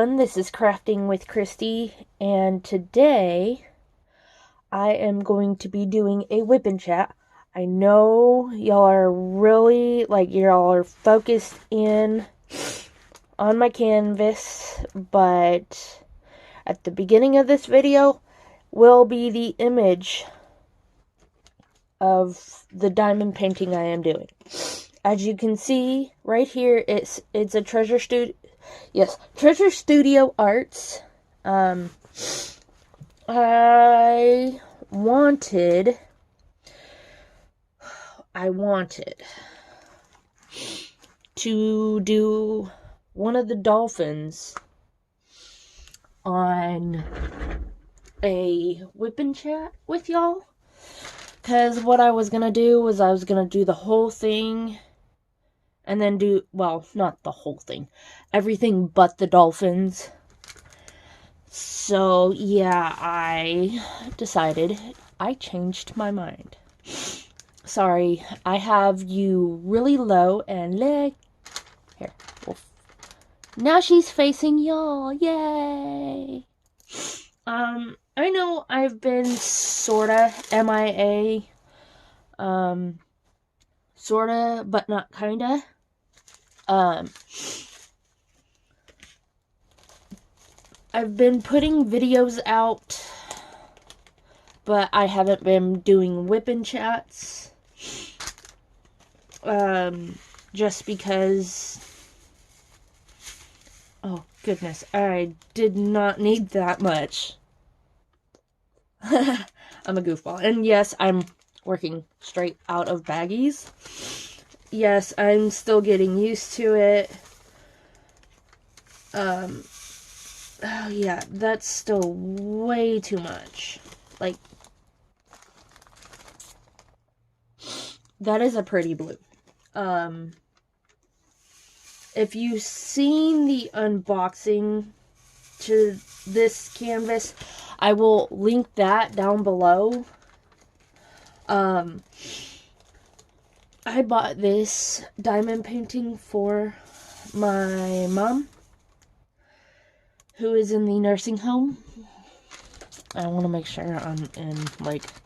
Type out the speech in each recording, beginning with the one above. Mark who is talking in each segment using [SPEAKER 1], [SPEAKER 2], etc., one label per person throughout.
[SPEAKER 1] everyone, this is Crafting with Christy, and today I am going to be doing a whip and chat. I know y'all are really, y'all are focused in on my canvas, but at the beginning of this video will be the image of the diamond painting I am doing. As you can see right here, it's a Treasure Studio Arts. I wanted to do one of the dolphins on a whip and chat with y'all. Because what I was going to do was I was going to do the whole thing and then not the whole thing, everything but the dolphins. So, yeah, I changed my mind. Sorry, I have you really low and here. Now she's facing y'all, yay! I know I've been sorta MIA, sorta, but not kinda. I've been putting videos out, but I haven't been doing whipping chats. Just because, oh goodness, I did not need that much. I'm a goofball. And yes, I'm working straight out of baggies. Yes, I'm still getting used to it. Oh yeah, that's still way too much. Like, that is a pretty blue. If you've seen the unboxing to this canvas, I will link that down below. I bought this diamond painting for my mom, who is in the nursing home. I want to make sure I'm in,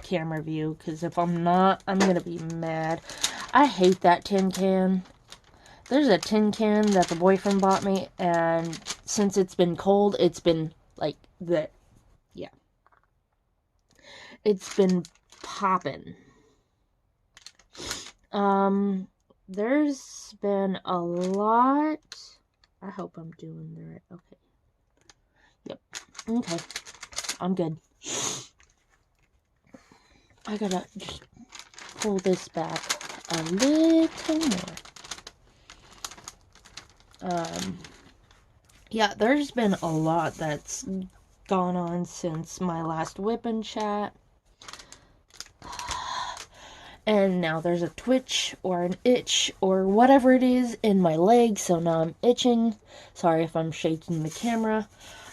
[SPEAKER 1] camera view, because if I'm not, I'm going to be mad. I hate that tin can. There's a tin can that the boyfriend bought me, and since it's been cold, it's been, it's been popping. There's been a lot. I hope I'm doing the right. Okay. Yep. Okay. I'm good. I gotta just pull this back a little more. Yeah, there's been a lot that's gone on since my last whip and chat. And now there's a twitch or an itch or whatever it is in my leg, so now I'm itching. Sorry if I'm shaking the camera.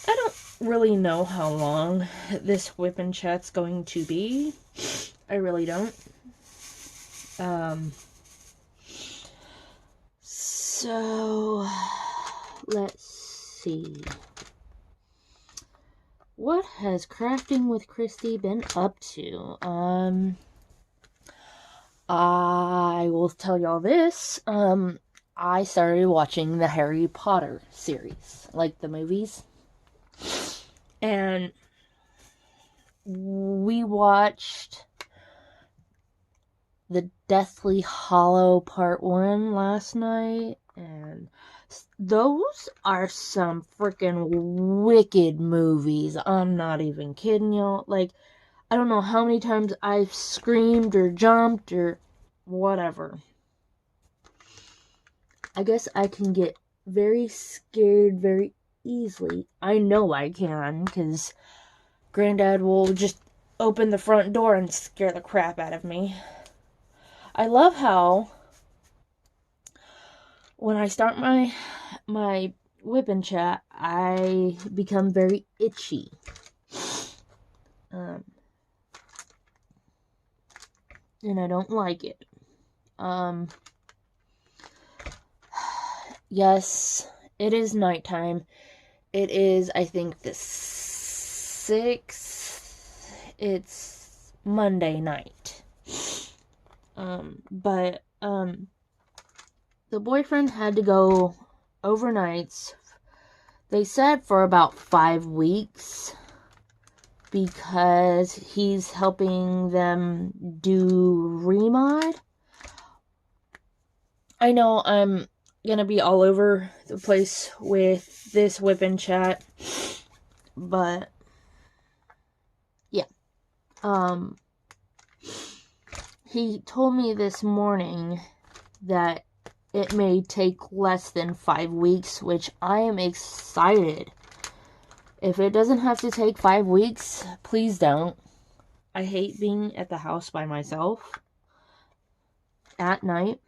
[SPEAKER 1] I don't really know how long this whip and chat's going to be. I really don't. So let's see. What has Crafting with Christy been up to? I will tell y'all this. I started watching the Harry Potter series, like the movies. And we watched the Deathly Hallow Part 1 last night, and those are some freaking wicked movies. I'm not even kidding y'all. I don't know how many times I've screamed or jumped or whatever. I guess I can get very scared very easily. I know I can, because Granddad will just open the front door and scare the crap out of me. I love how when I start my whip and chat, I become very itchy. And I don't like it. Yes, it is nighttime. It is, I think, the 6th. It's Monday night. But the boyfriend had to go overnights. They said for about 5 weeks because he's helping them do remod. I know I'm gonna be all over the place with this whipping chat, but yeah. He told me this morning that it may take less than 5 weeks, which I am excited. If it doesn't have to take 5 weeks, please don't. I hate being at the house by myself at night.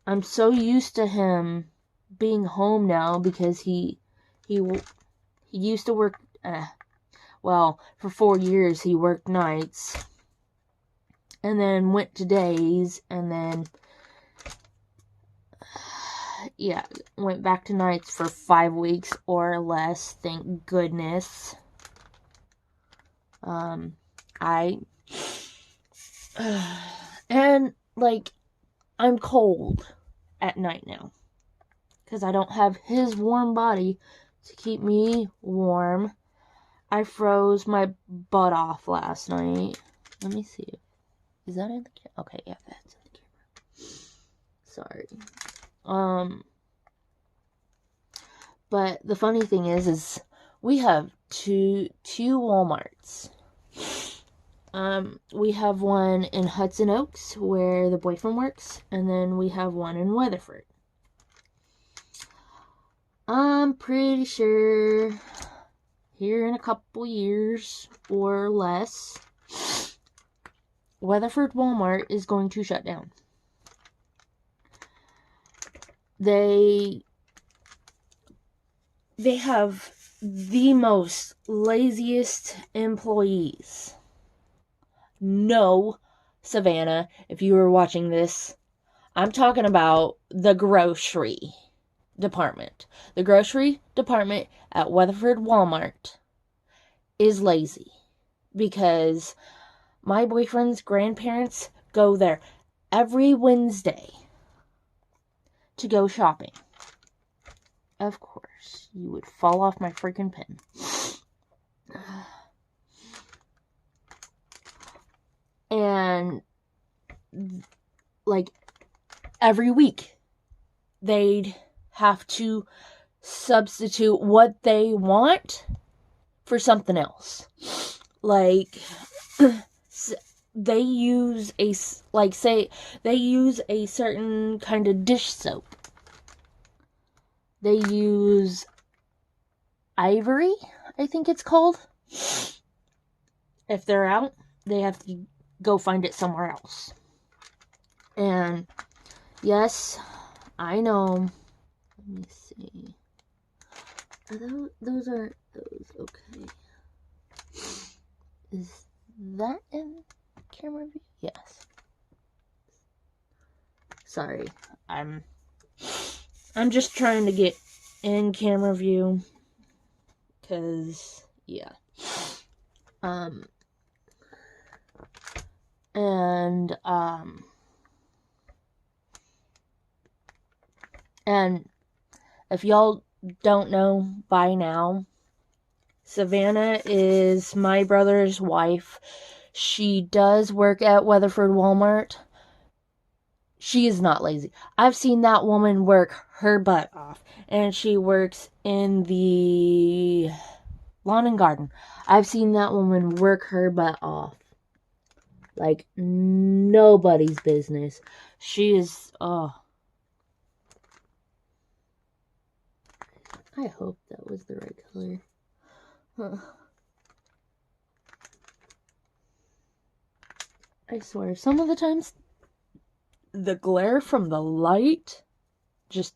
[SPEAKER 1] I'm so used to him being home now because he used to work, for 4 years he worked nights and then went to days and then went back to nights for 5 weeks or less, thank goodness. And like, I'm cold at night now because I don't have his warm body to keep me warm. I froze my butt off last night. Let me see. Is that in the camera? Okay, yeah, that's in the camera. Sorry. But the funny thing is we have two Walmarts. We have one in Hudson Oaks where the boyfriend works, and then we have one in Weatherford. I'm pretty sure here in a couple years or less, Weatherford Walmart is going to shut down. They have the most laziest employees. No, Savannah, if you were watching this, I'm talking about the grocery department. The grocery department at Weatherford Walmart is lazy because my boyfriend's grandparents go there every Wednesday to go shopping. Of course, you would fall off my freaking pen. And like every week they'd have to substitute what they want for something else. Like they use a certain kind of dish soap. They use Ivory, I think it's called. If they're out, they have to go find it somewhere else. And yes, I know. Let me see. Those are those. Okay. Is that in camera view? Yes. Sorry, I'm just trying to get in camera view. Cause yeah. And if y'all don't know by now, Savannah is my brother's wife. She does work at Weatherford Walmart. She is not lazy. I've seen that woman work her butt off. And she works in the lawn and garden. I've seen that woman work her butt off. Like nobody's business. She is, I hope that was the right color. Huh. I swear, some of the times, the glare from the light just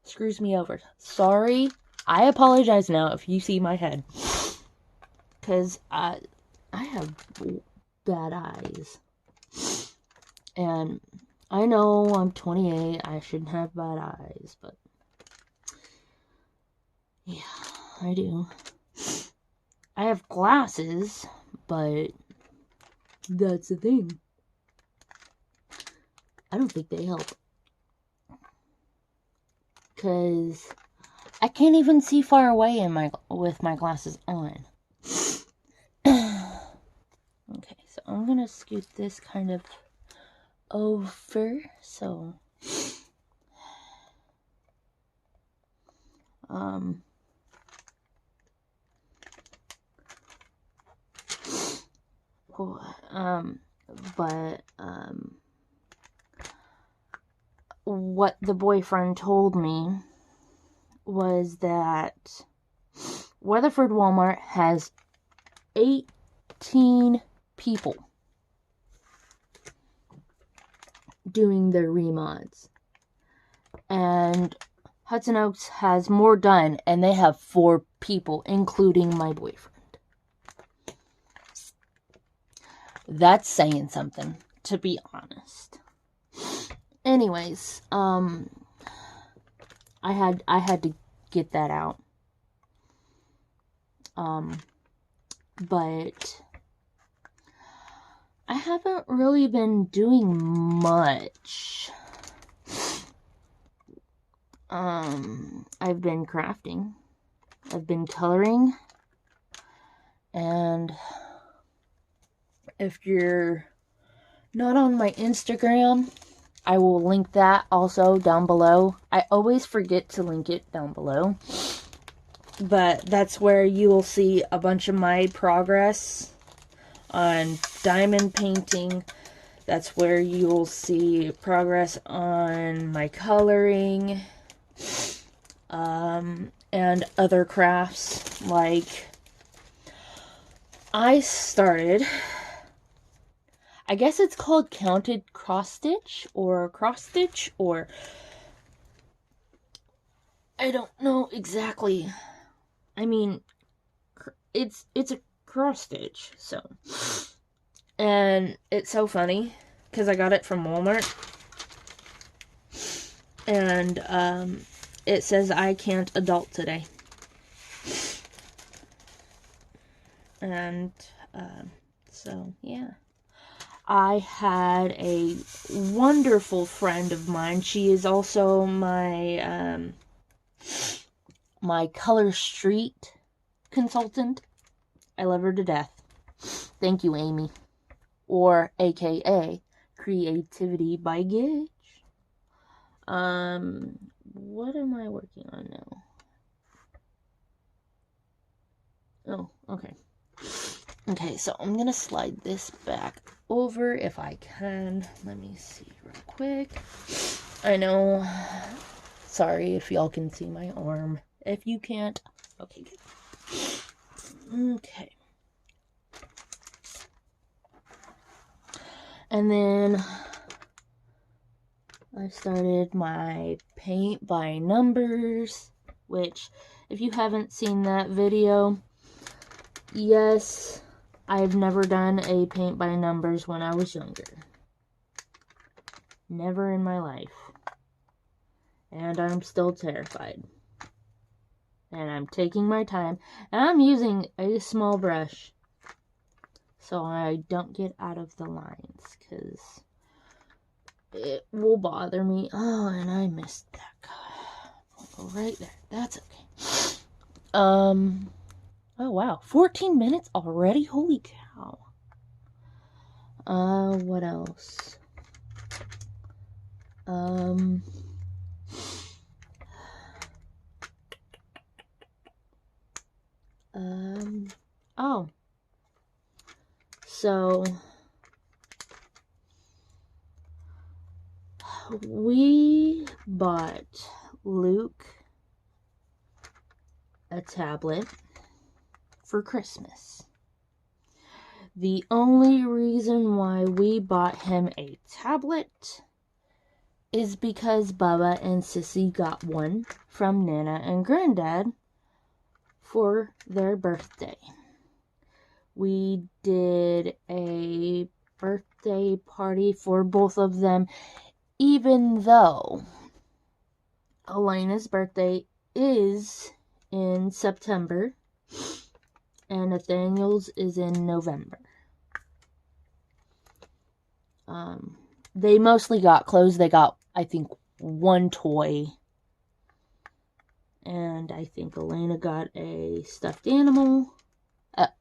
[SPEAKER 1] screws me over. Sorry. I apologize now if you see my head. Because I have bad eyes. And I know I'm 28. I shouldn't have bad eyes. But yeah. I do. I have glasses, but that's the thing. I don't think they help. Because I can't even see far away with my glasses on. Okay, so I'm going to scoot this kind of over. So, what the boyfriend told me was that Weatherford Walmart has 18 people doing their remods, and Hudson Oaks has more done, and they have 4 people, including my boyfriend. That's saying something, to be honest. Anyways, I had to get that out. But I haven't really been doing much. I've been crafting. I've been coloring. And if you're not on my Instagram, I will link that also down below. I always forget to link it down below. But that's where you will see a bunch of my progress on diamond painting. That's where you will see progress on my coloring. And other crafts. Like, I started, I guess it's called counted cross stitch, or I don't know exactly. I mean, it's a cross stitch, so. And it's so funny, because I got it from Walmart. And, it says I can't adult today. And, so, yeah. I had a wonderful friend of mine. She is also my, my Color Street consultant. I love her to death. Thank you, Amy. Or, AKA, Creativity by Gage. What am I working on now? Oh, okay. Okay, so I'm gonna slide this back over if I can. Let me see real quick. I know. Sorry if y'all can see my arm. If you can't, okay, good. Okay. And then I started my paint by numbers, which, if you haven't seen that video, yes, I've never done a paint by numbers when I was younger. Never in my life. And I'm still terrified. And I'm taking my time. And I'm using a small brush, so I don't get out of the lines, because it will bother me. Oh, and I missed that guy. I'll go right there. That's okay. Oh wow, 14 minutes already? Holy cow. What else? Oh. So, we bought Luke a tablet for Christmas. The only reason why we bought him a tablet is because Bubba and Sissy got one from Nana and Granddad for their birthday. We did a birthday party for both of them, even though Elena's birthday is in September, and Nathaniel's is in November. They mostly got clothes. They got, I think, one toy. And I think Elena got a stuffed animal.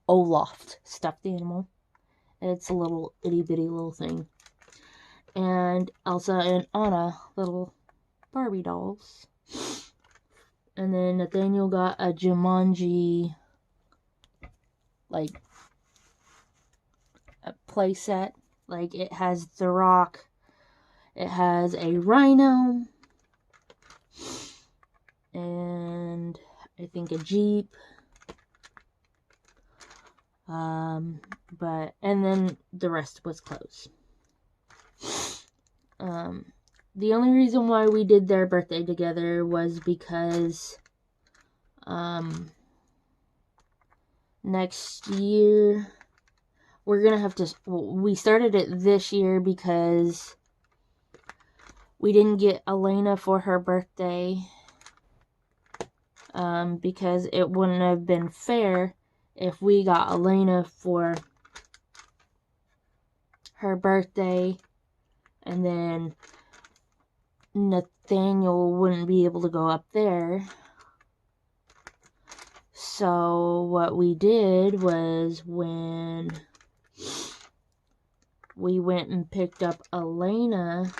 [SPEAKER 1] Olaf stuffed animal. It's a little itty bitty little thing. And Elsa and Anna, little Barbie dolls. And then Nathaniel got a Jumanji, like, a play set. Like, it has The Rock. It has a rhino. And I think a Jeep. And then the rest was clothes. The only reason why we did their birthday together was because, next year, we're gonna have to, we started it this year because we didn't get Elena for her birthday, because it wouldn't have been fair if we got Elena for her birthday and then Nathaniel wouldn't be able to go up there. So what we did was, when we went and picked up Elena,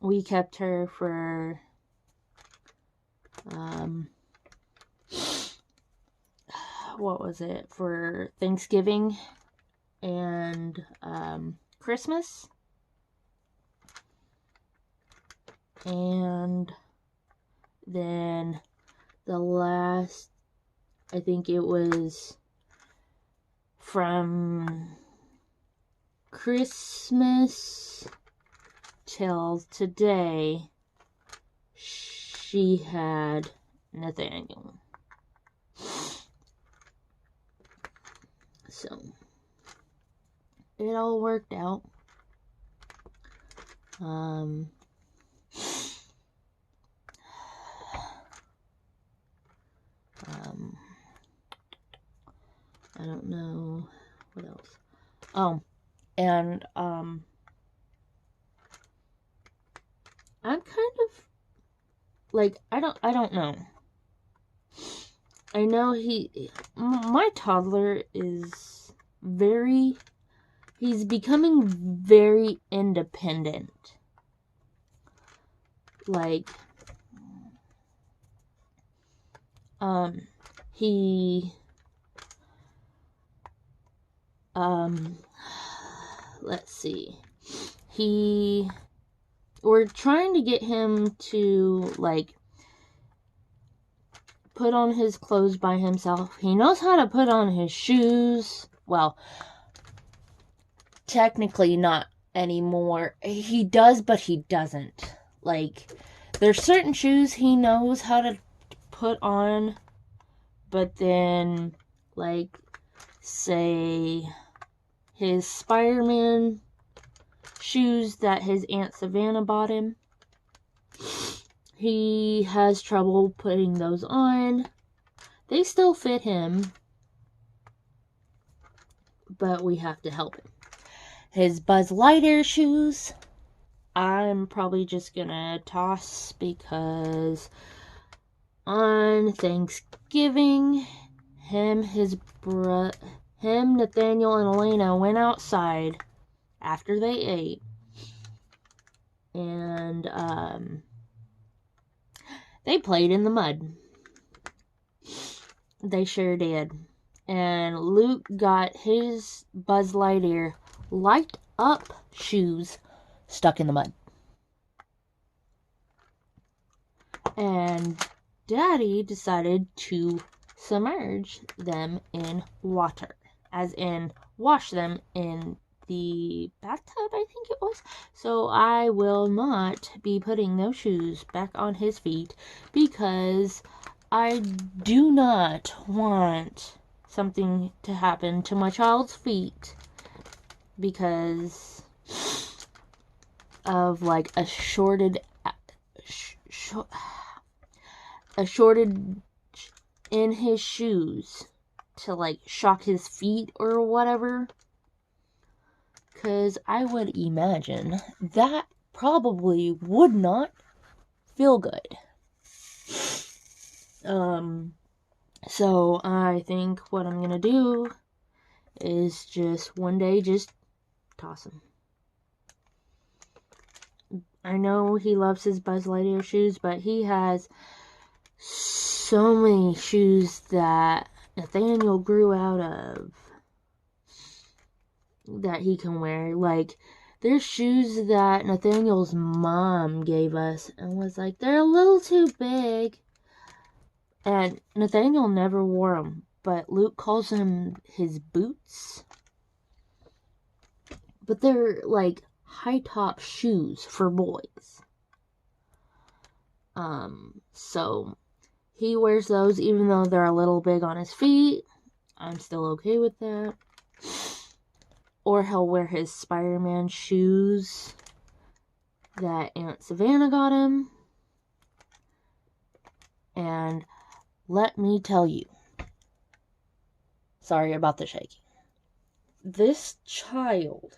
[SPEAKER 1] we kept her for what was it, for Thanksgiving and Christmas. And then the last, I think it was from Christmas till today, she had Nathaniel. So it all worked out. I don't know what else. Oh, and I'm kind of like, I don't know. I know my toddler is he's becoming very independent. Like, let's see. We're trying to get him to, like, put on his clothes by himself. He knows how to put on his shoes. Well, technically not anymore. He does, but he doesn't. Like, there's certain shoes he knows how to put on, but then, like, say, his Spider-Man shoes that his Aunt Savannah bought him, he has trouble putting those on. They still fit him, but we have to help him. His Buzz Lightyear shoes, I'm probably just gonna toss, because on Thanksgiving, Nathaniel and Elena went outside after they ate, and they played in the mud. They sure did. And Luke got his Buzz Lightyear light up shoes stuck in the mud. And Daddy decided to submerge them in water, as in wash them in the bathtub, I think it was. So I will not be putting those shoes back on his feet, because I do not want something to happen to my child's feet because of, like, a a shortage in his shoes to like shock his feet or whatever. Because I would imagine that probably would not feel good. So I think what I'm gonna do is just one day just toss him. I know he loves his Buzz Lightyear shoes, but he has so many shoes that Nathaniel grew out of that he can wear. Like, there's shoes that Nathaniel's mom gave us and was like, they're a little too big. And Nathaniel never wore them, but Luke calls them his boots. But they're like high top shoes for boys. So he wears those even though they're a little big on his feet. I'm still okay with that. Or he'll wear his Spider-Man shoes that Aunt Savannah got him. And let me tell you, sorry about the shaking. This child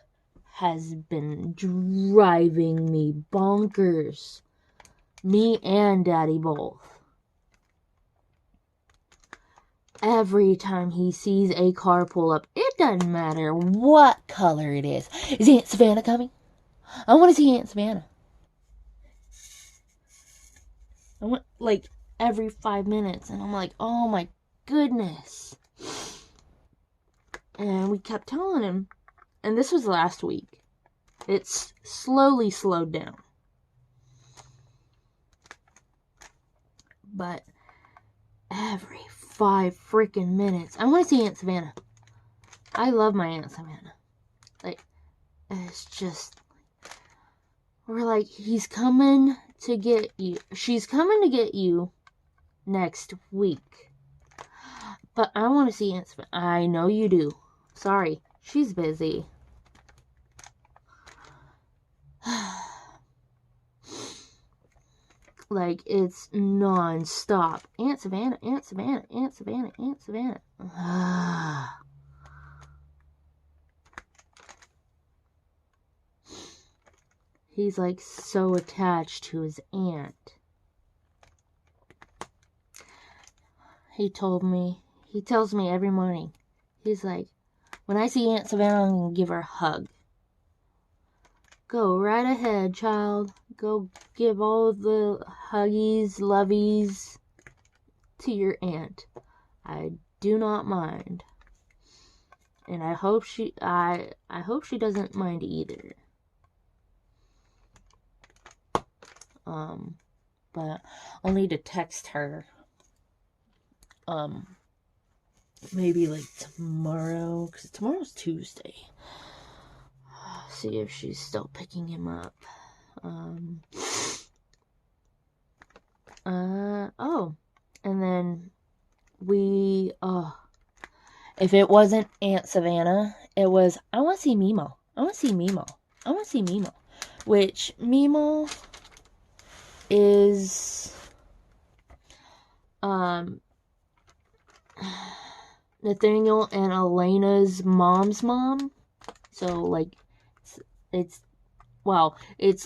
[SPEAKER 1] has been driving me bonkers. Me and Daddy both. Every time he sees a car pull up, it doesn't matter what color it is. Is Aunt Savannah coming? I want to see Aunt Savannah. I want, like, every 5 minutes. And I'm like, oh my goodness. And we kept telling him. And this was last week. It's slowly slowed down. But every 5 freaking minutes, I want to see Aunt Savannah. I love my Aunt Savannah. Like, it's just, we're like, he's coming to get you. She's coming to get you next week. But I want to see Aunt Savannah. I know you do. Sorry, she's busy. Like, it's non-stop. Aunt Savannah, Aunt Savannah, Aunt Savannah, Aunt Savannah. He's like so attached to his aunt. He tells me every morning, he's like, when I see Aunt Savannah, I'm going to give her a hug. Go right ahead, child. Go give all the huggies, lovies to your aunt. I do not mind. And I hope she doesn't mind either. But I'll need to text her. Maybe like tomorrow, because tomorrow's Tuesday. See if she's still picking him up. And then if it wasn't Aunt Savannah, it was, I want to see Mimo. I want to see Mimo. I want to see Mimo. Which, Mimo is, Nathaniel and Elena's mom's mom. So, like, it's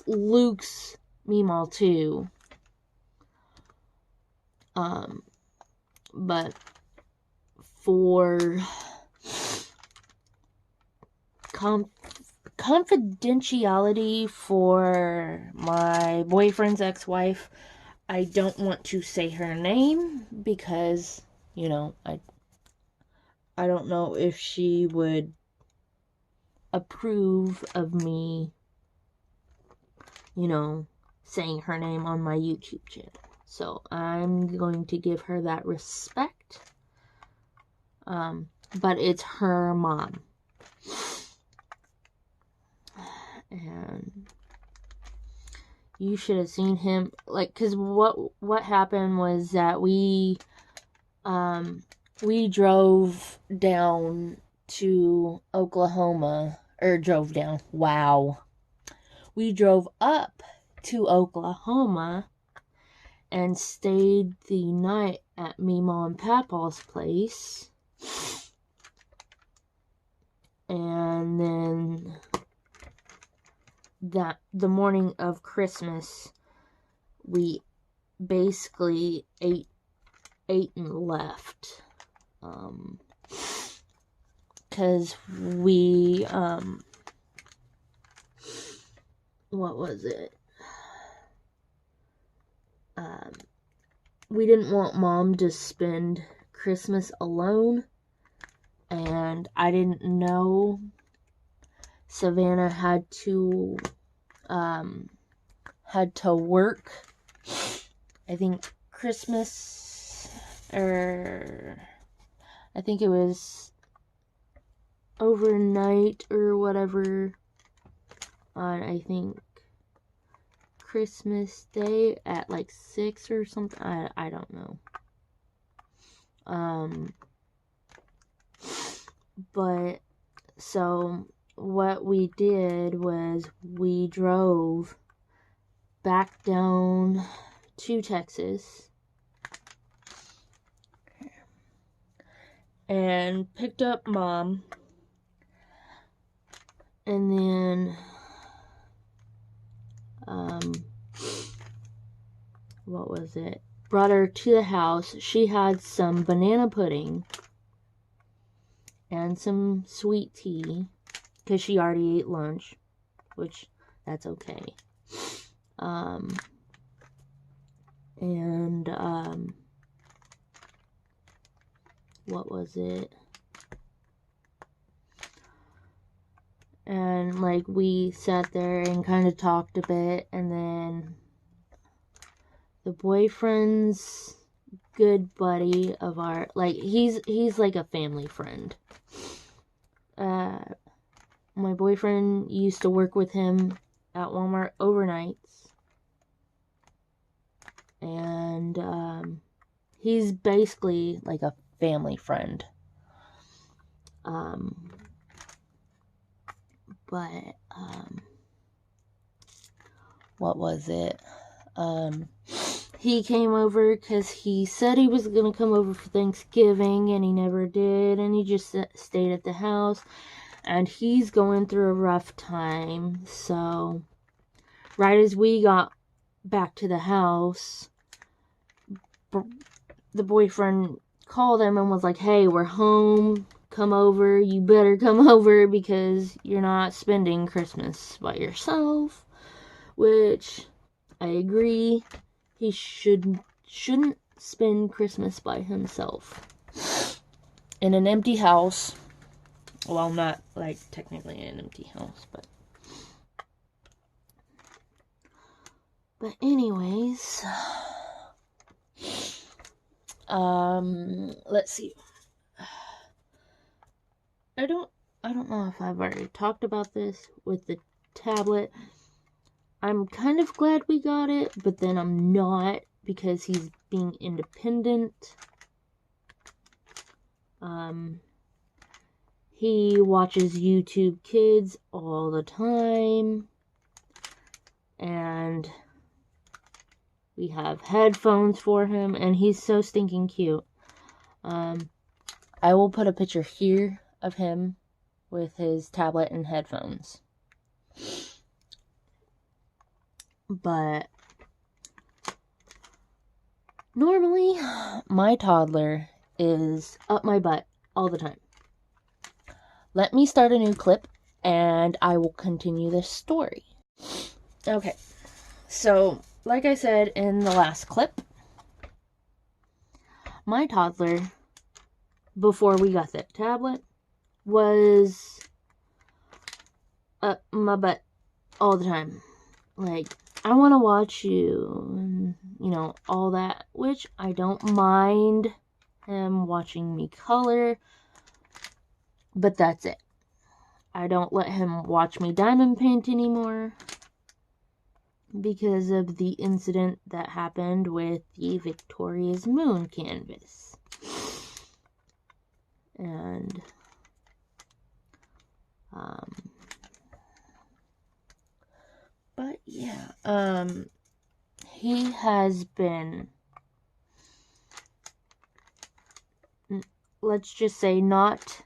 [SPEAKER 1] Luke's Mimo too. But for confidentiality for my boyfriend's ex-wife, I don't want to say her name because, you know, I don't know if she would approve of me, you know, saying her name on my YouTube channel. So I'm going to give her that respect. But it's her mom. And you should have seen him, like, because what happened was that we drove down to Oklahoma, or drove down, wow. We drove up to Oklahoma and stayed the night at Mima and Papa's place. And then the morning of Christmas, we basically ate and left. Because we, what was it? We didn't want Mom to spend Christmas alone, and I didn't know Savannah had to work. I think Christmas, or I think it was overnight or whatever on, I think, Christmas Day at like 6 or something. I don't know. But so what we did was we drove back down to Texas and picked up Mom, and then what was it? Brought her to the house. She had some banana pudding and some sweet tea because she already ate lunch, which that's okay. And what was it? And like we sat there and kind of talked a bit, and then the boyfriend's good buddy of our, like, he's like a family friend. My boyfriend used to work with him at Walmart overnights, and he's basically like a family friend. But what was it? He came over because he said he was going to come over for Thanksgiving, and he never did, and he just stayed at the house, and he's going through a rough time. So right as we got back to the house, the boyfriend called him and was like, hey, we're home, come over, you better come over because you're not spending Christmas by yourself, which I agree. He shouldn't spend Christmas by himself in an empty house. Well, not like technically an empty house, but anyways, let's see. I don't know if I've already talked about this with the tablet. I'm kind of glad we got it, but then I'm not, because he's being independent. He watches YouTube Kids all the time, and we have headphones for him, and he's so stinking cute. I will put a picture here of him with his tablet and headphones. But normally, my toddler is up my butt all the time. Let me start a new clip, and I will continue this story. Okay, so like I said in the last clip, my toddler, before we got that tablet, was up my butt all the time. Like, I want to watch you, and, you know, all that, which I don't mind him watching me color, but that's it. I don't let him watch me diamond paint anymore because of the incident that happened with the Victoria's Moon canvas. And but yeah, he has been, let's just say, not,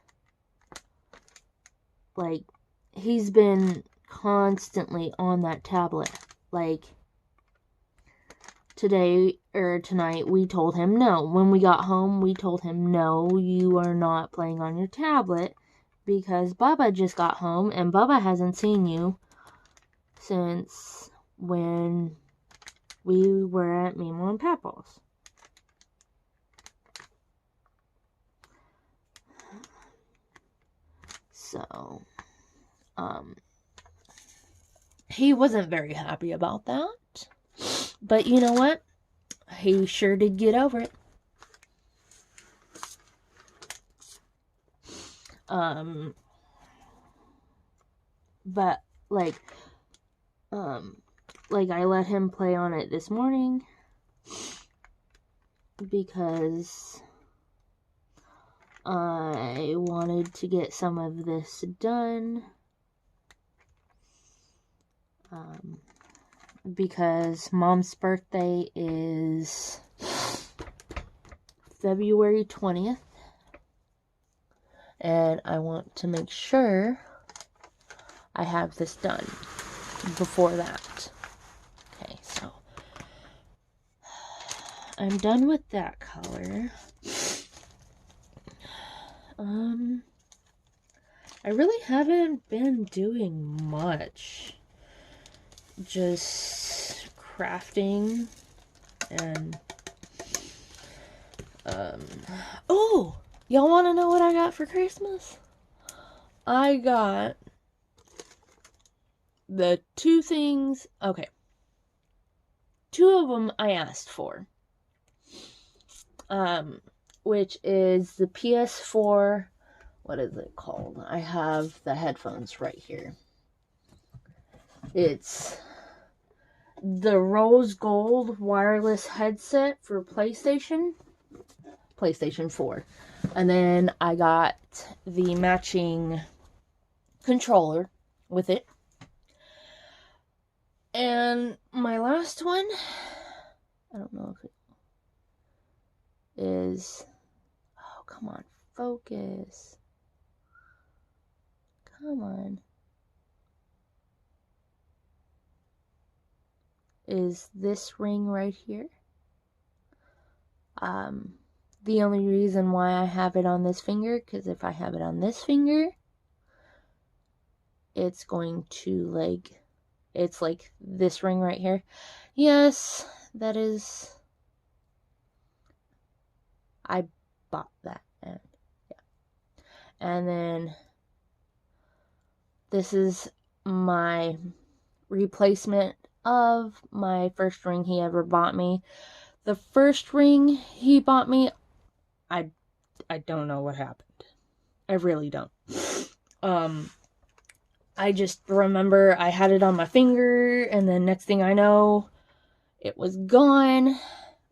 [SPEAKER 1] like, he's been constantly on that tablet. Like, today, or tonight, we told him no. When we got home, we told him, no, you are not playing on your tablet, because Bubba just got home, and Bubba hasn't seen you since when we were at Mimo and Papa's. So, he wasn't very happy about that. But you know what? He sure did get over it. But like I let him play on it this morning because I wanted to get some of this done. Because Mom's birthday is February 20th. And I want to make sure I have this done before that. Okay, so I'm done with that color. I really haven't been doing much. Just crafting and oh, y'all want to know what I got for Christmas? I got the two things. Okay, two of them I asked for, which is the PS4. What is it called? I have the headphones right here. It's the rose gold wireless headset for PlayStation 4. And then I got the matching controller with it. And my last one, I don't know if it is, oh, come on, focus. Come on. Is this ring right here. The only reason why I have it on this finger, because if I have it on this finger, it's going to, like, it's like this ring right here. Yes, that is, I bought that, and yeah. And then this is my replacement of my first ring he ever bought me. The first ring he bought me, I don't know what happened. I really don't. I just remember I had it on my finger, and then next thing I know, it was gone.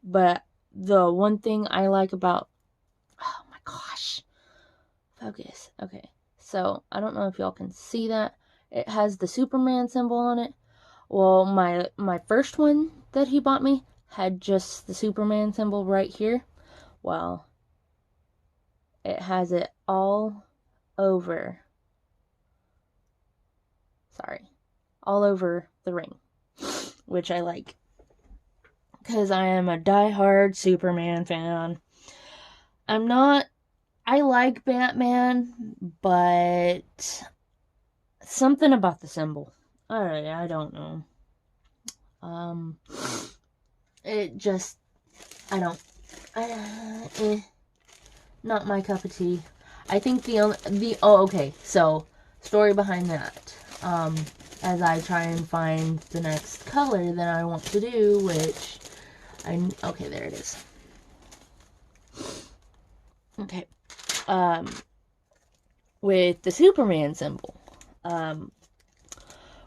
[SPEAKER 1] But the one thing I like about, oh my gosh, focus. Okay, so I don't know if y'all can see that. It has the Superman symbol on it. Well, my first one that he bought me had just the Superman symbol right here. Well, it has it all over. All over the ring, which I like, because I am a diehard Superman fan. I like Batman, but something about the symbol. Alright, I don't know. It just, not my cup of tea. I think okay, so, story behind that. As I try and find the next color that I want to do, which, okay, there it is. Okay, with the Superman symbol,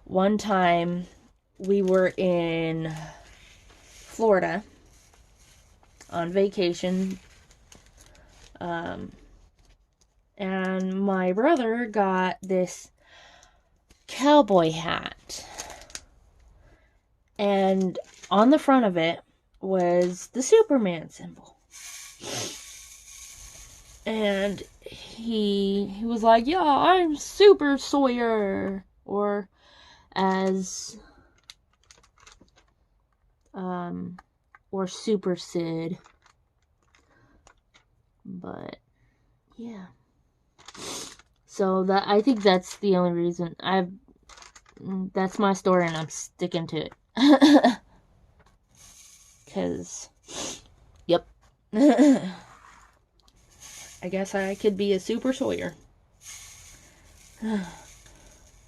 [SPEAKER 1] one time we were in Florida on vacation, and my brother got this cowboy hat, and on the front of it was the Superman symbol. And he was like, yeah, I'm Super Sawyer. Or as, or Super Sid. But, yeah. So I think that's the only reason that's my story and I'm sticking to it. Cause, yep. I guess I could be a Super Sawyer.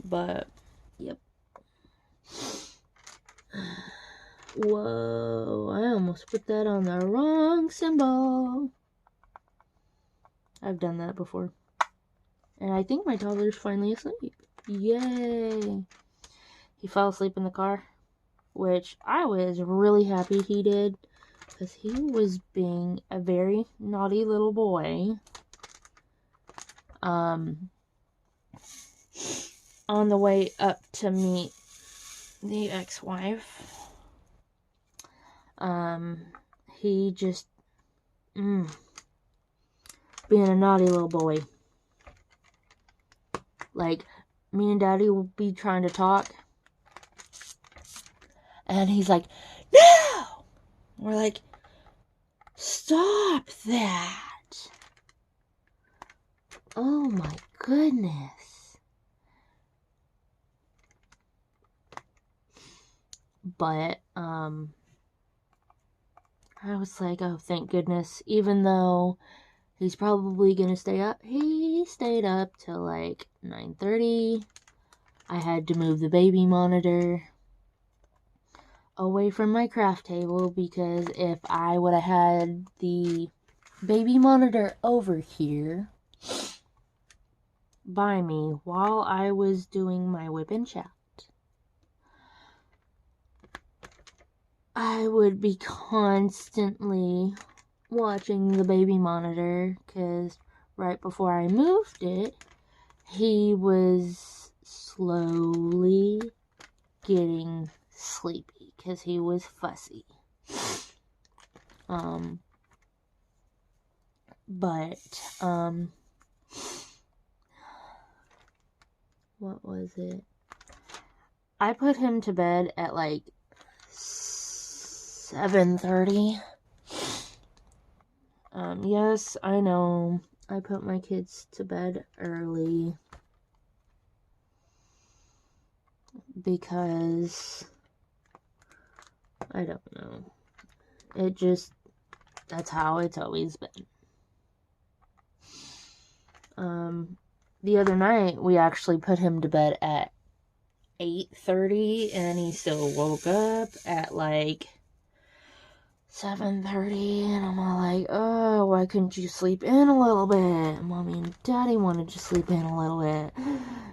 [SPEAKER 1] But, yep. Whoa, I almost put that on the wrong symbol. I've done that before. And I think my toddler's finally asleep. Yay. He fell asleep in the car, which I was really happy he did, because he was being a very naughty little boy. On the way up to meet the ex-wife, he just, being a naughty little boy. Like, me and Daddy will be trying to talk, and he's like, no! We're like, stop that! Oh my goodness. But, I was like, oh, thank goodness. Even though he's probably gonna stay up, he stayed up till like 9:30. I had to move the baby monitor away from my craft table, because if I would have had the baby monitor over here by me while I was doing my whip and chat, I would be constantly watching the baby monitor, because right before I moved it, he was slowly getting sleepy because he was fussy. What was it? I put him to bed at like 7:30. Yes, I know. I put my kids to bed early because I don't know. It just, that's how it's always been. The other night we actually put him to bed at 8:30 and he still woke up at like 7:30, and I'm all like, oh, why couldn't you sleep in a little bit? Mommy and Daddy wanted to sleep in a little bit.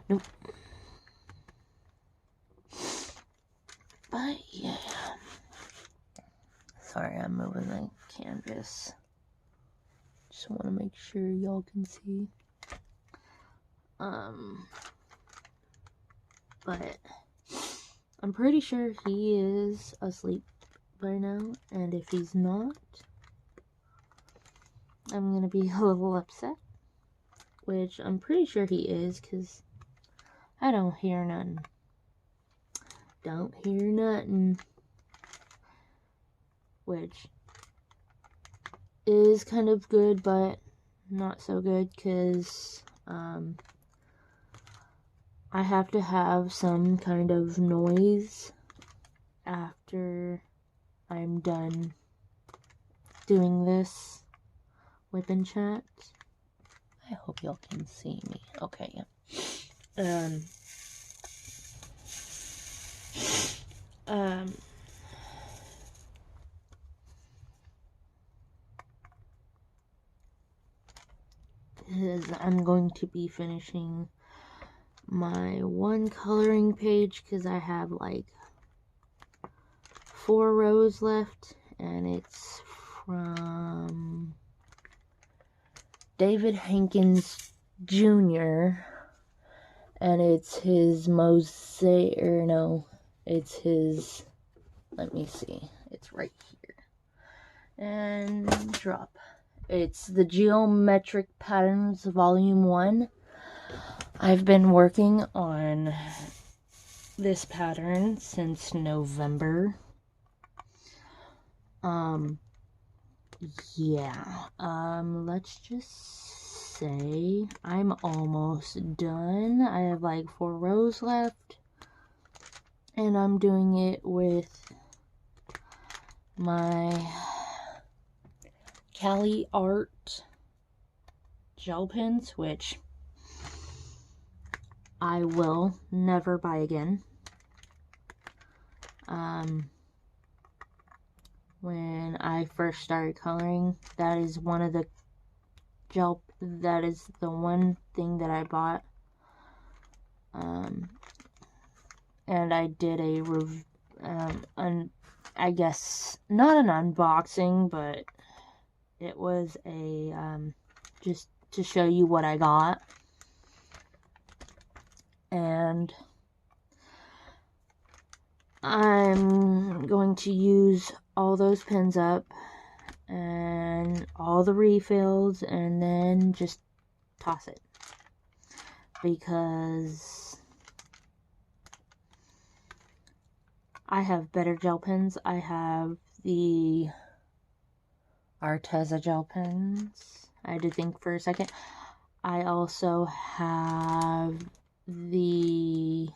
[SPEAKER 1] Nope. But yeah. Sorry, I'm moving the canvas. Just want to make sure y'all can see. But I'm pretty sure he is asleep by now, and if he's not, I'm gonna be a little upset, which I'm pretty sure he is, because I don't hear nothing. Don't hear nothing. Which is kind of good, but not so good, because I have to have some kind of noise after I'm done doing this whip and chat. I hope y'all can see me. Okay, yeah. Because I'm going to be finishing my one coloring page, because I have like 4 rows left, and it's from David Hankins Jr., and it's his it's his let me see. It's right here. And drop. It's the Geometric Patterns Volume 1. I've been working on this pattern since November. Let's just say I'm almost done. I have like 4 rows left, and I'm doing it with my Cali Art gel pens, which I will never buy again. When I first started coloring, that is one of the that is the one thing that I bought. And I did I guess not an unboxing, but it was a, just to show you what I got. And I'm going to use all those pens up and all the refills and then just toss it, because I have better gel pens. I have the Arteza gel pens. I had to think for a second. I also have the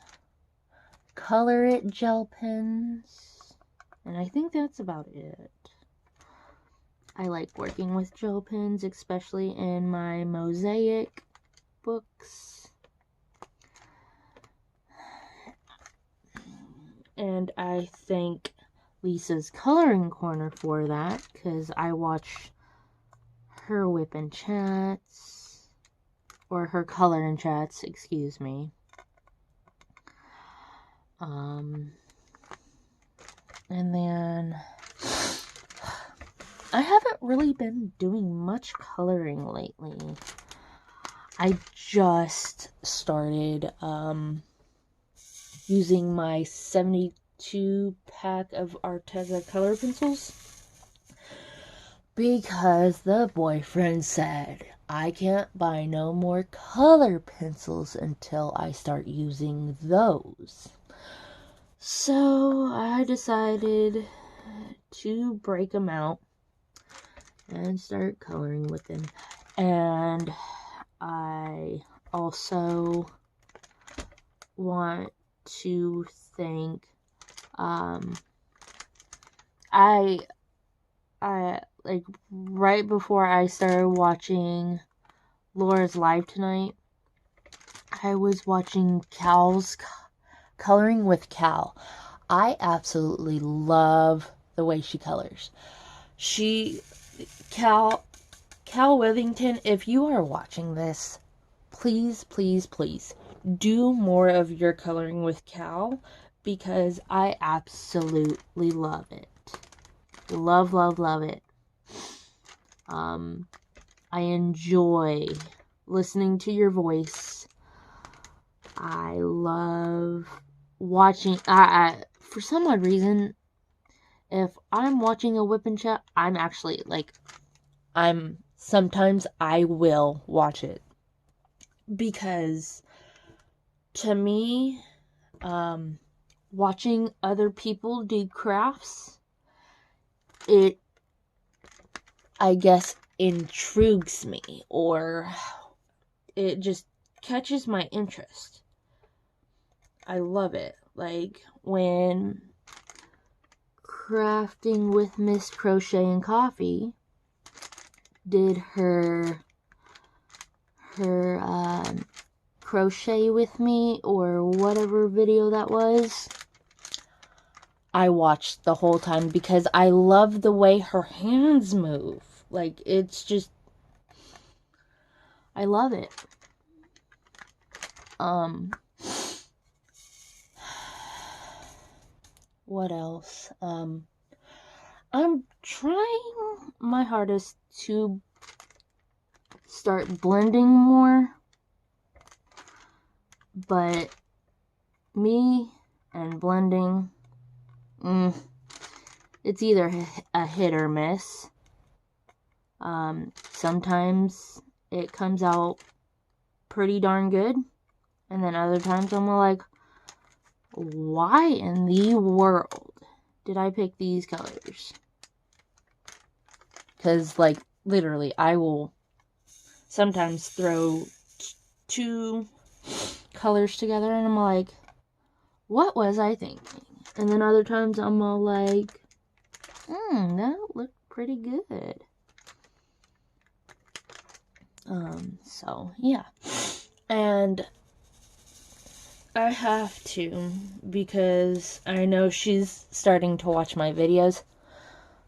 [SPEAKER 1] Color It gel pens, and I think that's about it. I like working with gel pens, especially in my mosaic books. And I thank Lisa's Coloring Corner for that, because I watch her whip and chats, or her color and chats, excuse me. And then I haven't really been doing much coloring lately. I just started using my 72 pack of Arteza color pencils, because the boyfriend said I can't buy no more color pencils until I start using those. So I decided to break them out and start coloring with them. And I also want to thank, I like right before I started watching Laura's live tonight, I was watching Cal's Coloring with Cal. I absolutely love the way she colors. Cal Withington, if you are watching this, please, please, please do more of your Coloring with Cal, because I absolutely love it. Love, love, love it. I enjoy listening to your voice. I love watching. For some odd reason, if I'm watching a whip and chat, I'm actually like, sometimes I will watch it, because to me, watching other people do crafts, it, I guess, intrigues me, or it just catches my interest. I love it. Like when Crafting with Miss Crochet and Coffee did her crochet with me, or whatever video that was, I watched the whole time, because I love the way her hands move. Like, it's just, I love it. What else? I'm trying my hardest to start blending more, but me and blending, it's either a hit or miss. Sometimes it comes out pretty darn good, and then other times I'm like, why in the world did I pick these colors? Because, like, literally, I will sometimes throw two colors together, and I'm like, what was I thinking? And then other times I'm all like, that looked pretty good. So, yeah. And I have to, because I know she's starting to watch my videos.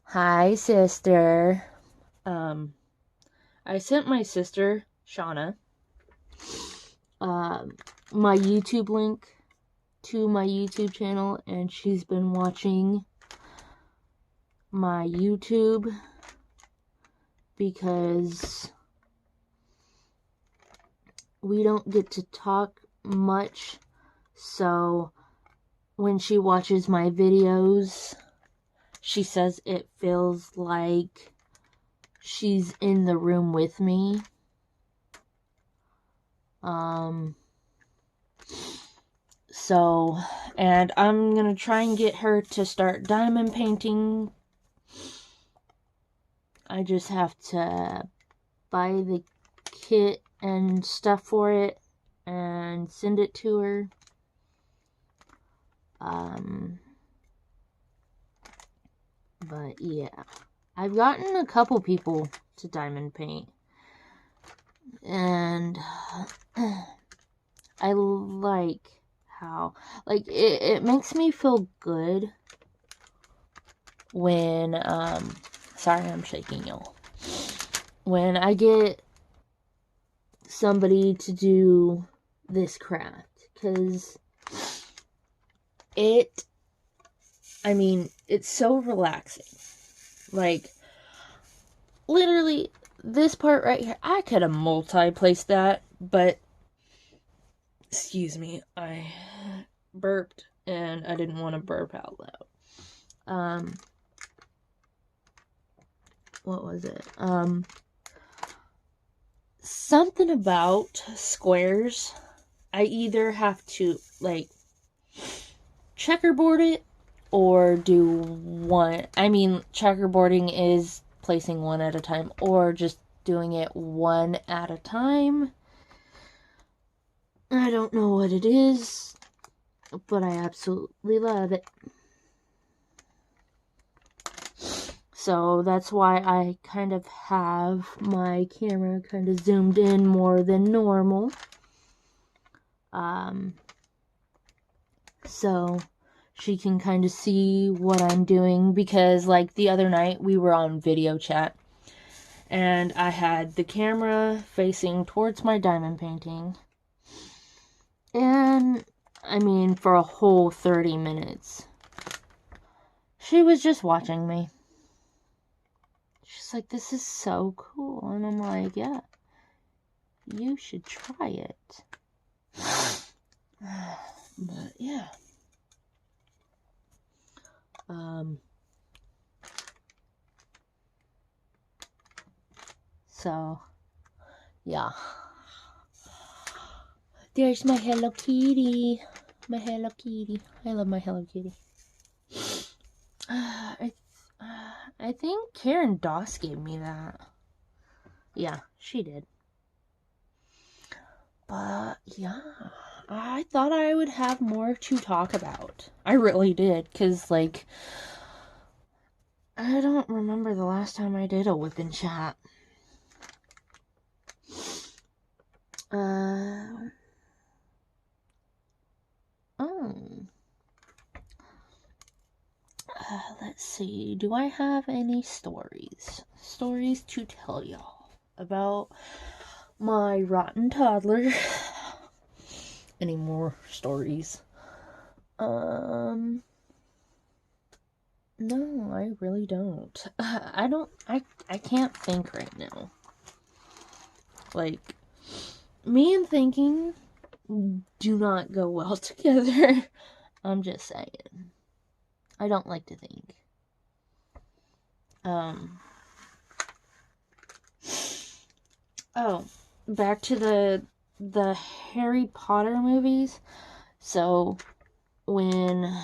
[SPEAKER 1] Hi, sister. I sent my sister, Shauna, my YouTube link to my YouTube channel, and she's been watching my YouTube because we don't get to talk much, so when she watches my videos, she says it feels like she's in the room with me. So, and I'm gonna try and get her to start diamond painting. I just have to buy the kit and stuff for it and send it to her. But yeah, I've gotten a couple people to diamond paint, and I like how, like, it makes me feel good when, sorry, I'm shaking, y'all. When I get somebody to do this craft, because it's so relaxing. Like, literally, this part right here, I could have multi-placed that, but, excuse me, I burped, and I didn't want to burp out loud. What was it? Something about squares, I either have to, like, checkerboard it, or do one. Checkerboarding is placing one at a time, or just doing it one at a time. I don't know what it is, but I absolutely love it. So that's why I kind of have my camera kind of zoomed in more than normal. So she can kind of see what I'm doing, because like the other night we were on video chat and I had the camera facing towards my diamond painting, and for a whole 30 minutes she was just watching me. She's like, this is so cool, and I'm like, yeah, you should try it. But yeah. So, yeah. There's my Hello Kitty. My Hello Kitty. I love my Hello Kitty. I think Karen Doss gave me that. Yeah, she did. But, yeah. I thought I would have more to talk about. I really did, because, like, I don't remember the last time I did a whip and chat. Let's see. Do I have any stories to tell y'all about my rotten toddler? Any more stories? No, I really don't. I can't think right now. Like, me and thinking do not go well together. I'm just saying. I don't like to think. Oh, back to the Harry Potter movies. So when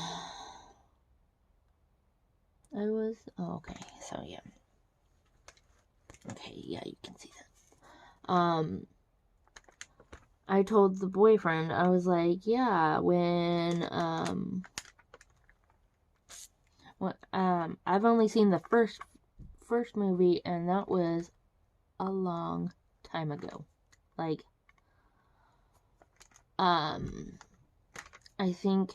[SPEAKER 1] okay, so yeah. Okay, yeah, you can see that. I told the boyfriend, I was like, yeah, I've only seen the first movie, and that was a long time ago. Like, I think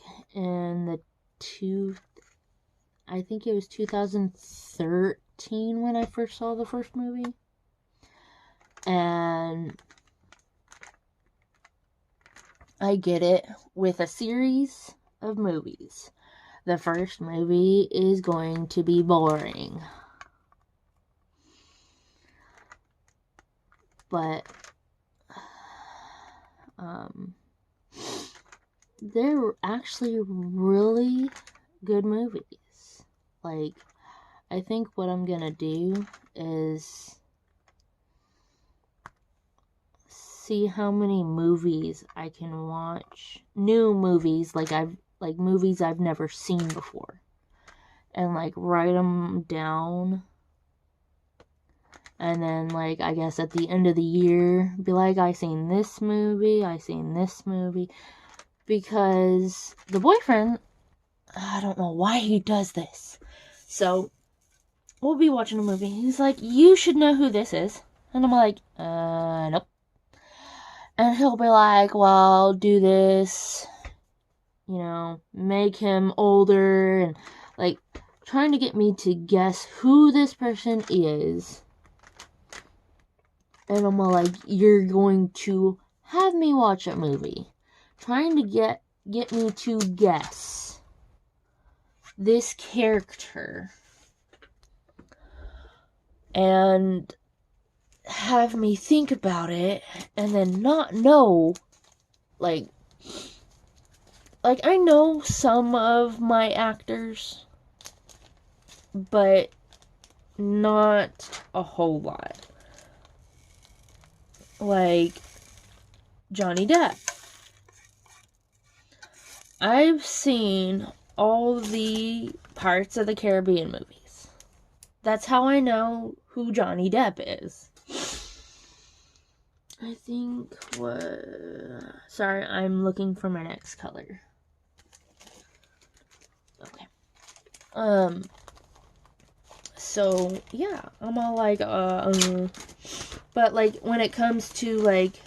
[SPEAKER 1] I think it was 2013 when I first saw the first movie. And I get it. With a series of movies, the first movie is going to be boring. But, they're actually really good movies. Like, I think what I'm gonna do is see how many movies I can watch. New movies, like movies I've never seen before. And, like, write them down. And then, like, I guess at the end of the year, be like, I seen this movie. Because the boyfriend, I don't know why he does this. So, we'll be watching a movie. He's like, you should know who this is. And I'm like, nope. And he'll be like, well, do this, make him older, and, like, trying to get me to guess who this person is. And I'm like, you're going to have me watch a movie. Trying to get me to guess this character. And have me think about it, and then not know, like I know some of my actors, but not a whole lot. Like Johnny Depp. I've seen all the Pirates of the Caribbean movies. That's how I know who Johnny Depp is. I think sorry, I'm looking for my next color. Okay. So, yeah, I'm all like, but, like, when it comes to, like,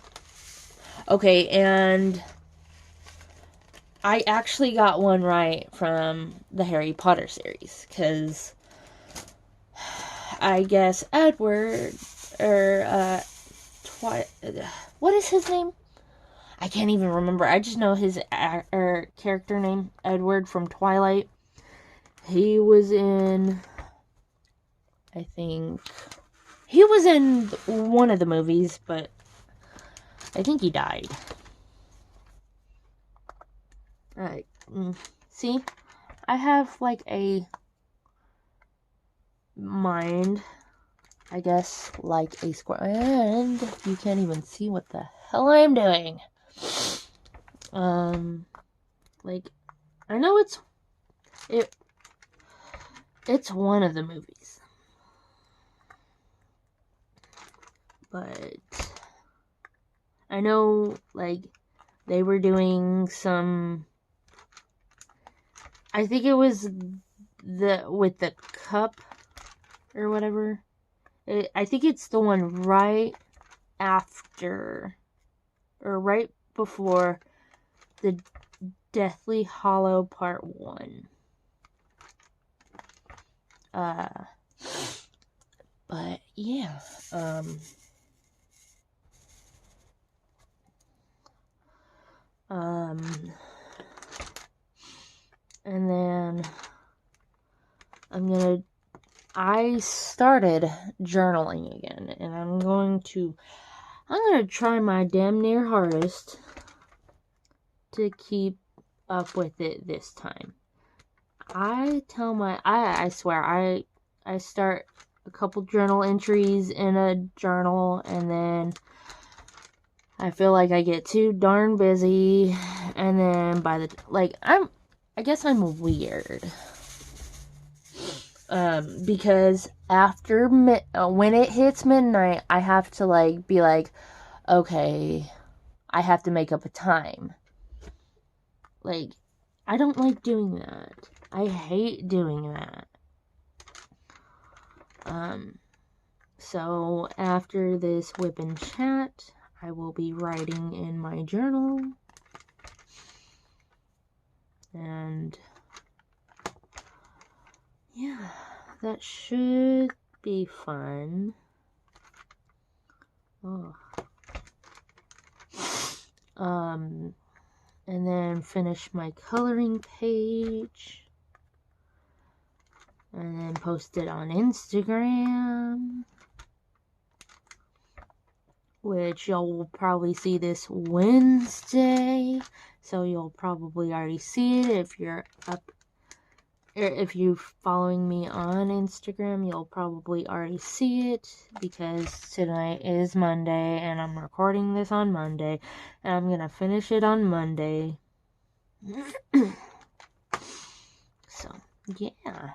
[SPEAKER 1] okay, and I actually got one right from the Harry Potter series, because I guess Edward, or, what is his name? I can't even remember. I just know his character name, Edward from Twilight. He was in, I think, he was in one of the movies, but I think he died. Alright, see? I have, like, a mind, I guess, like a square, and you can't even see what the hell I'm doing. Like, I know it's one of the movies, but I know, like, they were doing some, I think it was with the cup or whatever. I think it's the one right after, or right before the Deathly Hollow Part 1. But yeah, and then I started journaling again, and I'm going to try my damn near hardest to keep up with it this time. I swear, I start a couple journal entries in a journal, and then I feel like I get too darn busy, and then I guess I'm weird. Because after when it hits midnight, I have to be like, okay, I have to make up a time. Like, I don't like doing that. I hate doing that. So after this whip and chat, I will be writing in my journal. And yeah, that should be fun. Oh. And then finish my coloring page. And then post it on Instagram. Which y'all will probably see this Wednesday. So you'll probably already see it if you're following me on Instagram, you'll probably already see it, because tonight is Monday and I'm recording this on Monday, and I'm gonna finish it on Monday. So yeah.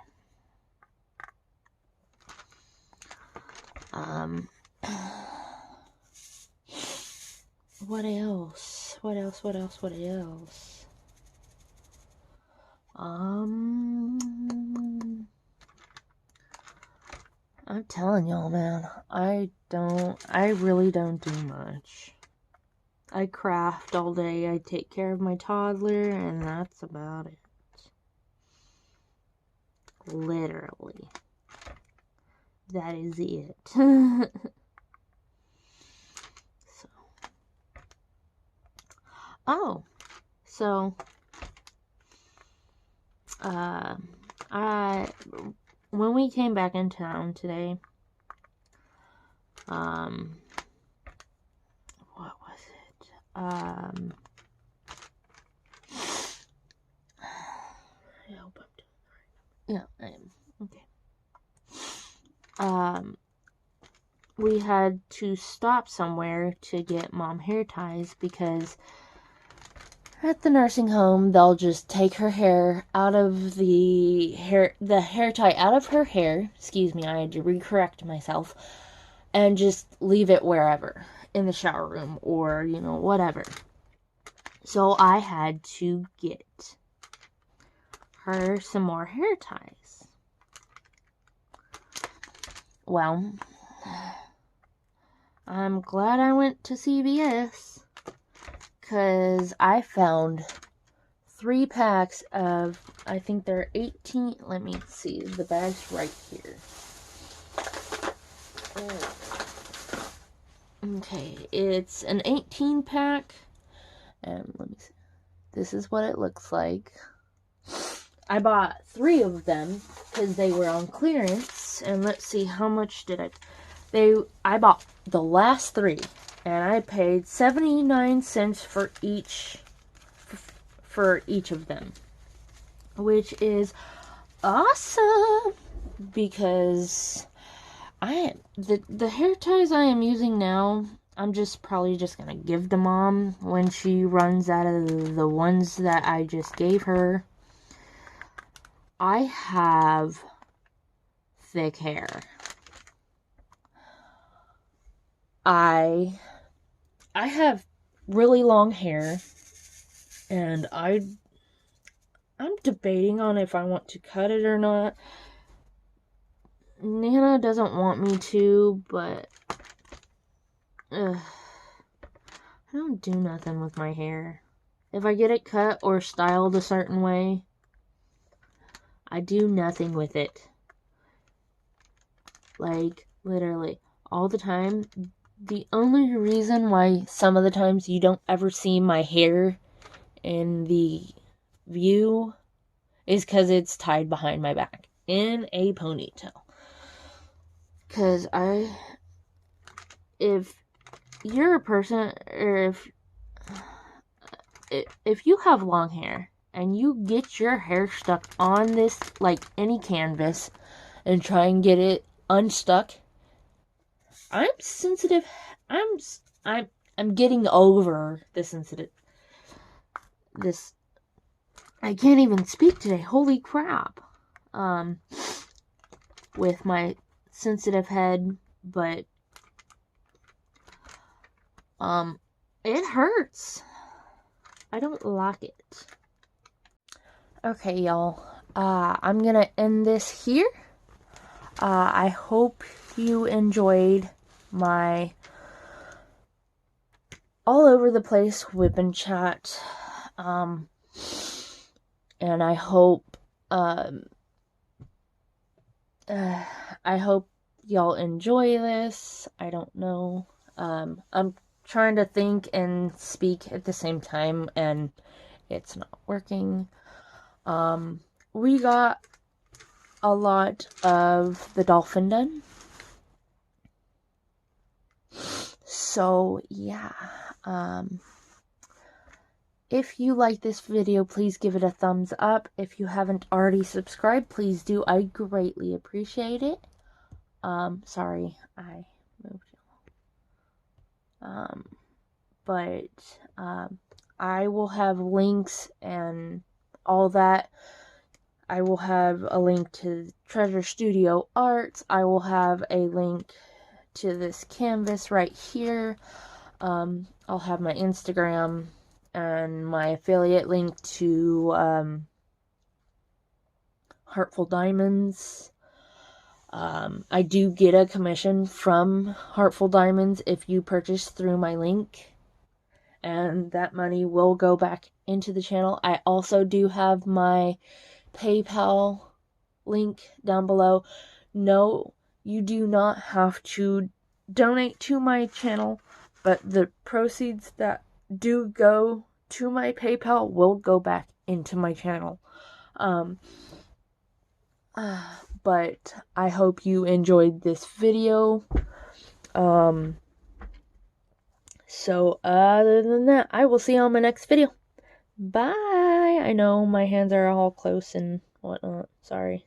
[SPEAKER 1] What else? I'm telling y'all, man, I really don't do much. I craft all day, I take care of my toddler, and that's about it. Literally. That is it. When we came back in town today, what was it? I hope I'm doing right. Yeah, I am. Okay. We had to stop somewhere to get Mom hair ties, because at the nursing home, they'll just take her hair out of the hair tie out of her hair. Excuse me, I had to recorrect myself. And just leave it wherever. In the shower room or, whatever. So I had to get her some more hair ties. Well, I'm glad I went to CVS, because I found 3 packs of, I think they're 18, let me see, the bag's right here. Okay, it's an 18 pack, and let me see, this is what it looks like. I bought 3 of them, because they were on clearance, and let's see, how much did I bought the last 3, and I paid 79 cents for each of them, which is awesome, because the hair ties I am using now, I'm probably just gonna give to Mom when she runs out of the ones that I just gave her. I have thick hair. I have really long hair, and I'm debating on if I want to cut it or not. Nana doesn't want me to, but I don't do nothing with my hair. If I get it cut or styled a certain way, I do nothing with it. Like, literally, all the time. The only reason why some of the times you don't ever see my hair in the view is because it's tied behind my back in a ponytail. Because if you're a person, or if you have long hair and you get your hair stuck on this, like any canvas, and try and get it unstuck. I'm sensitive. I'm I'm I'm getting over the sensitive. This I can't even speak today. Holy crap. With my sensitive head, but it hurts. I don't like it. Okay, y'all. I'm gonna end this here. I hope you enjoyed my all over the place whipping chat. And I hope y'all enjoy this. I don't know. I'm trying to think and speak at the same time, and it's not working. We got a lot of the dolphin done. So, yeah. If you like this video, please give it a thumbs up. If you haven't already subscribed, please do. I greatly appreciate it. Sorry, I moved. I will have links and all that. I will have a link to Treasure Studio Arts. I will have a link to this canvas right here. I'll have my Instagram and my affiliate link to Heartful Diamonds. I do get a commission from Heartful Diamonds if you purchase through my link, and that money will go back into the channel. I also do have my PayPal link down below. No, you do not have to donate to my channel, but the proceeds that do go to my PayPal will go back into my channel. But I hope you enjoyed this video. So other than that, I will see you on my next video. Bye. I know my hands are all close and whatnot. Sorry.